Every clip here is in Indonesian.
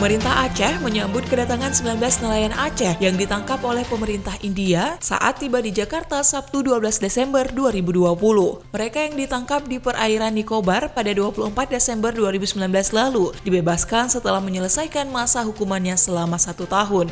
Pemerintah Aceh menyambut kedatangan 19 nelayan Aceh yang ditangkap oleh pemerintah India saat tiba di Jakarta Sabtu 12 Desember 2020. Mereka yang ditangkap di perairan Nicobar pada 24 Desember 2019 lalu dibebaskan setelah menyelesaikan masa hukumannya selama 1 tahun.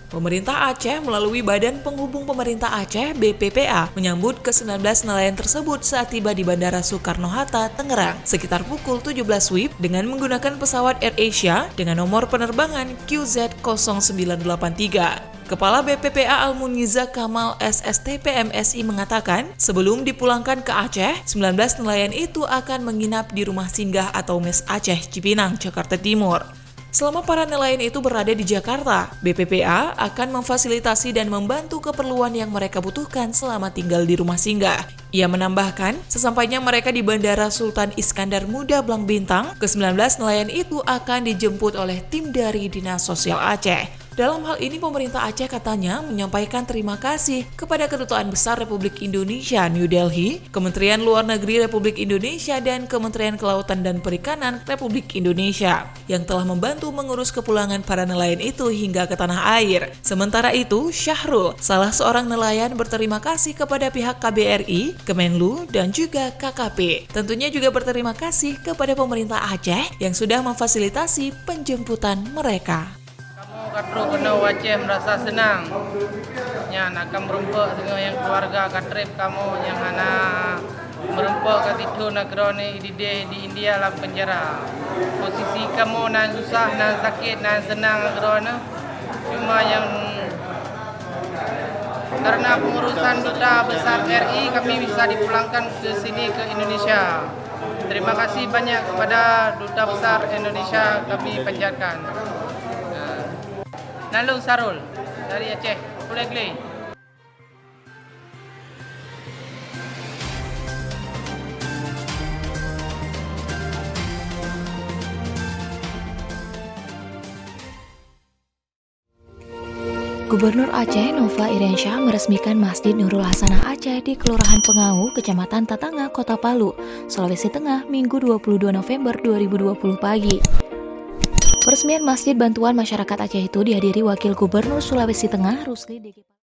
Pemerintah Aceh melalui Badan Penghubung Pemerintah Aceh (BPPA) menyambut ke-19 nelayan tersebut saat tiba di Bandara Soekarno-Hatta, Tangerang, sekitar pukul 17 WIB dengan menggunakan pesawat AirAsia dengan nomor penerbangan QZ0983. Kepala BPPA Al-Muniza Kamal SSTP MSI mengatakan, sebelum dipulangkan ke Aceh, 19 nelayan itu akan menginap di rumah singgah atau Mes Aceh, Cipinang, Jakarta Timur. Selama para nelayan itu berada di Jakarta, BPPA akan memfasilitasi dan membantu keperluan yang mereka butuhkan selama tinggal di rumah singgah. Ia menambahkan, sesampainya mereka di Bandara Sultan Iskandar Muda Blang Bintang, ke-19 nelayan itu akan dijemput oleh tim dari Dinas Sosial Aceh. Dalam hal ini, pemerintah Aceh katanya menyampaikan terima kasih kepada Kedutaan Besar Republik Indonesia New Delhi, Kementerian Luar Negeri Republik Indonesia, dan Kementerian Kelautan dan Perikanan Republik Indonesia yang telah membantu mengurus kepulangan para nelayan itu hingga ke tanah air. Sementara itu, Syahrul, salah seorang nelayan, berterima kasih kepada pihak KBRI, Kemenlu, dan juga KKP. Tentunya juga berterima kasih kepada pemerintah Aceh yang sudah memfasilitasi penjemputan mereka. Katro kena Aceh merasa senang. Yang akan merempak dengan yang keluarga katrip kamu yang anak merempak kat itu negara ni di India dalam penjara. Posisi kamu nan susah, nan sakit, nan senang negara ni. Cuma yang karena pengurusan Duta Besar RI kami bisa dipulangkan ke sini ke Indonesia. Terima kasih banyak kepada Duta Besar Indonesia kami panjatkan. Nalung Sarul dari Aceh, Pulegli. Gubernur Aceh Nova Iriansyah meresmikan Masjid Nurul Hasanah Aceh di Kelurahan Pengau, Kecamatan Tatanga, Kota Palu, Sulawesi Tengah, Minggu 22 November 2020 pagi. Peresmian Masjid Bantuan Masyarakat Aceh itu dihadiri Wakil Gubernur Sulawesi Tengah, Rusli DG